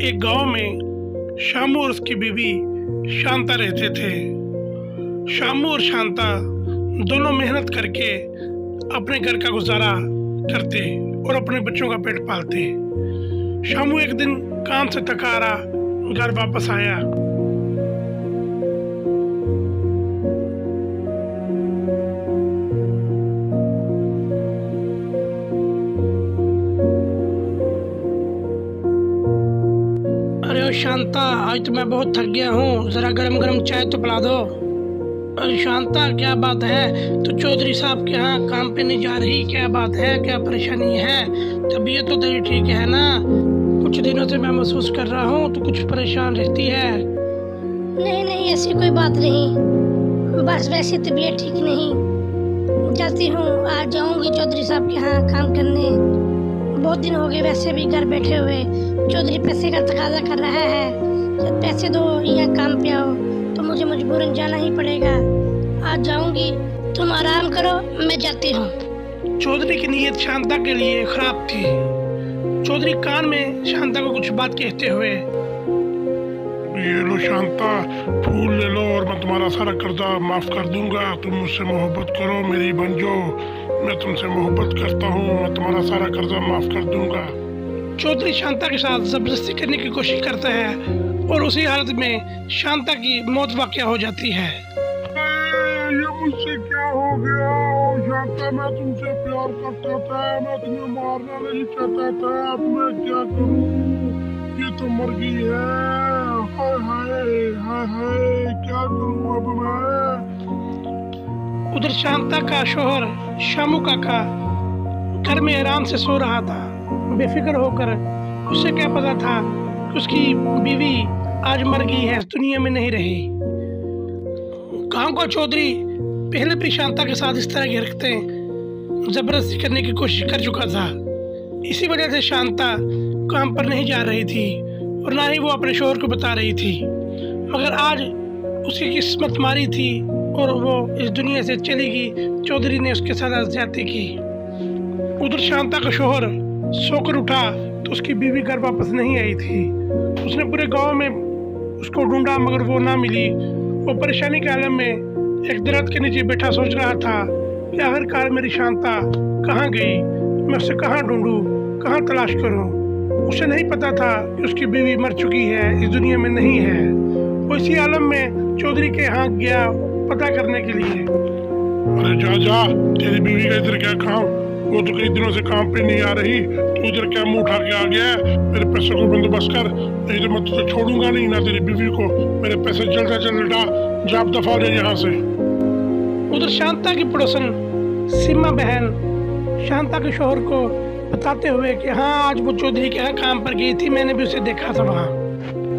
एक गांव में शामू और उसकी बीवी शांता रहते थे। शामू और शांता दोनों मेहनत करके अपने घर का गुजारा करते और अपने बच्चों का पेट पालते। शामू एक दिन काम से थका हारा घर वापस आया। अरे शांता, आज तो मैं बहुत थक गया हूँ, जरा गरम गरम चाय तो पिला दो। अरे शांता, क्या बात है? तो चौधरी साहब के यहाँ काम पे नहीं जा रही? क्या बात है, क्या परेशानी है? तबीयत तो तेरी ठीक है ना? कुछ दिनों से मैं महसूस कर रहा हूँ तो कुछ परेशान रहती है। नहीं नहीं, ऐसी कोई बात नहीं, बस वैसे तबीयत ठीक नहीं। जाती हूँ, आज जाऊँगी चौधरी साहब के यहाँ काम करने। बहुत दिन हो गए वैसे भी घर बैठे हुए। चौधरी पैसे का तकाजा कर रहा है, जब पैसे दो यहाँ काम पे आओ, तो मुझे मजबूरन जाना ही पड़ेगा। आज जाऊंगी, तुम आराम करो, मैं जाती हूँ। चौधरी की नीयत शांता के लिए खराब थी। चौधरी कान में शांता को कुछ बात कहते हुए, ये लो शांता, फूल ले लो और मैं तुम्हारा सारा कर्जा माफ कर दूंगा। तुम मुझसे मोहब्बत करो, मेरी बन जाओ। मैं तुमसे मोहब्बत करता हूँ, मैं तुम्हारा सारा कर्जा माफ कर दूंगा। चौधरी शांता के साथ जबरदस्ती करने की कोशिश करता है और उसी हालत में शांता की मौत वाक़या हो जाती है। ये मुझसे क्या हो गया? ओ शांता, मैं तुमसे प्यार करता था, मैं तुम्हें मारना नहीं चाहता था, अब मैं क्या करूं? ये तो मर गई है। हाय हाय हाय हाय, क्या करूं अब मैं? उधर शांता का शोहर शामू काका घर में आराम से सो रहा था, बेफिक्र होकर। उसे क्या पता था कि उसकी बीवी आज मर गई है, दुनिया में नहीं रही। गांव का चौधरी पहले भी शांता के साथ इस तरह की हरकतें जबरदस्ती करने की कोशिश कर चुका था। इसी वजह से शांता काम पर नहीं जा रही थी और ना ही वो अपने शोहर को बता रही थी। मगर आज उसकी किस्मत मारी थी और वो इस दुनिया से चली गई। चौधरी ने उसके साथ ज्यादती की। उधर शांता का शोहर सोकर उठा तो उसकी बीवी घर वापस नहीं आई थी। उसने पूरे गांव में उसको ढूंढा मगर वो ना मिली। वो परेशानी के आलम में एक दरख्त के नीचे बैठा सोच रहा था कि आखिरकार मेरी शांता कहाँ गई, मैं उसे कहाँ ढूंढूं, कहाँ तलाश करूं। उसे नहीं पता था कि उसकी बीवी मर चुकी है, इस दुनिया में नहीं है। वो इसी आलम में चौधरी के यहाँ गया पता करने के लिए। अरे जा जा, तेरी बीवी का इधर क्या काम? वो तो कई दिनों से काम पे नहीं आ रही, तू इधर क्या मुंह उठा के आ गया है? मेरे पैसों को बंदोबस्त कर, नहीं तो मैं तुझे छोड़ूंगा नहीं, ना तेरी बीवी को। मेरे पैसे जल्द से जल्द लौटा, जा दफा हो यहाँ से। उधर शांता की पड़ोसन सीमा बहन शांता के शोहर को बताते हुए कि हाँ, आज वो चौधरी के यहाँ काम पर गई थी, मैंने भी उसे देखा था वहाँ।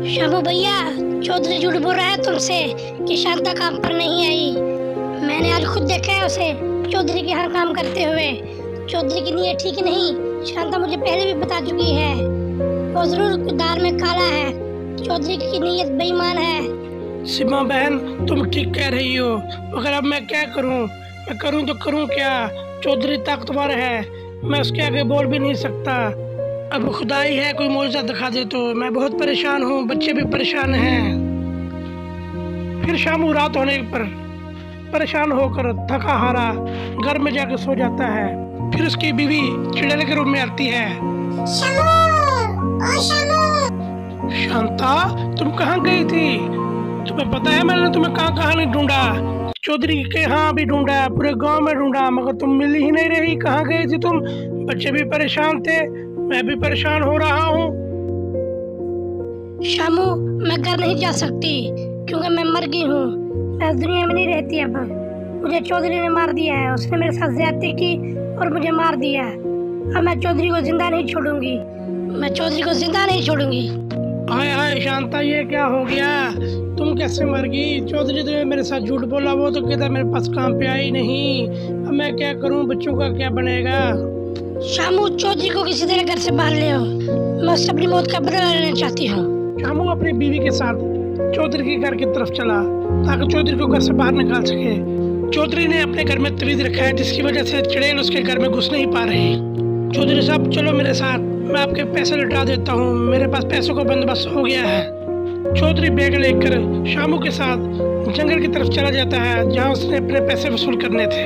शामू भैया, चौधरी झूठ बोल रहा है तुमसे कि शांता काम पर नहीं आई। मैंने आज खुद देखा है उसे चौधरी के यहाँ काम करते हुए। चौधरी की नीयत ठीक नहीं, शांता मुझे पहले भी बता चुकी है। वो जरूर दाल में काला है, चौधरी की नीयत बेईमान है। सीमा बहन, तुम ठीक कह रही हो, मगर अब मैं क्या करूं? मैं करूं तो करूं क्या? चौधरी ताकतवर है, मैं उसके आगे बोल भी नहीं सकता। अब खुदाई है, कोई मौजूदा दिखा दे तो। मैं बहुत परेशान हूँ, बच्चे भी परेशान हैं। फिर शामू रात होने पर परेशान होकर थका हारा घर में जाकर सो जाता है। फिर उसकी बीवी चिड़ैल के रूम में आती है। शामू, ओ शामू। शांता, तुम कहाँ गई थी? तुम्हें पता है मैंने तुम्हें कहाँ कहाँ नहीं ढूंढा? चौधरी के यहाँ भी ढूंढा, पूरे गांव में ढूंढा, मगर तुम मिल ही नहीं रही। कहाँ गई थी तुम? बच्चे भी परेशान थे, मैं भी परेशान हो रहा हूँ। शामू, मैं घर नहीं जा सकती क्योंकि मैं मर गई हूँ। मैं इस दुनिया में नहीं रहती अब। मुझे चौधरी ने मार दिया है, उसने मेरे साथ ज्यादती की और मुझे मार दिया। अब मैं चौधरी को जिंदा नहीं छोड़ूंगी, मैं चौधरी को जिंदा नहीं छोड़ूंगी। हाय हाय शांता, ये क्या हो गया? तुम कैसे मर गई? चौधरी ने मेरे साथ झूठ बोला, वो तो कहता मेरे पास काम पे आई नहीं। अब मैं क्या करूं? बच्चों का क्या बनेगा? शामू, चौधरी को किसी तरह घर से बाहर ले आओ, मैं उससे अपनी मौत का बदला लेना चाहती हूँ। शामू अपनी बीवी के साथ चौधरी के घर की तरफ चला ताकि चौधरी को घर से बाहर निकाल सके। चौधरी ने अपने घर में तवीज रखा है, जिसकी वजह से चिड़ैल उसके घर में घुस नहीं पा रही। चौधरी साहब, चलो मेरे साथ, मैं आपके पैसे लौटा देता हूँ, मेरे पास पैसों का बंदोबस्त हो गया है। चौधरी बैग लेकर शामू के साथ जंगल की तरफ चला जाता है जहाँ उसने अपने पैसे वसूल करने थे।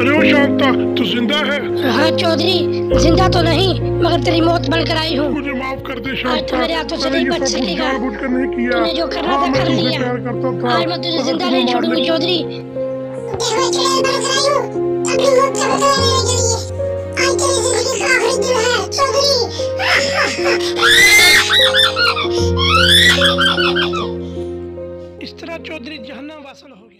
अरे ओ शांता, तू जिंदा है? हाँ चौधरी, जिंदा तो नहीं मगर तेरी मौत बनकर आई हूँ। मुझे माफ कर दे आज शांता, तो मेरे हाथों से नहीं बच सकेगा। जानबूझकर नहीं किया। तूने जो करना था हाँ, कर मैं तुझसे लिया। प्यार करता था। आज मैं तुझे मगर जिंदा तू नहीं मारने- छोड़ूंगी चौधरी। देखो चुड़ैल बरस रही हूँ अपनी मौत का बदला लेने के लिए। आज तेरी जिंदगी का आखिरी दिन है चौधरी। इस तरह चौधरी जहन्नम वासल हो गया।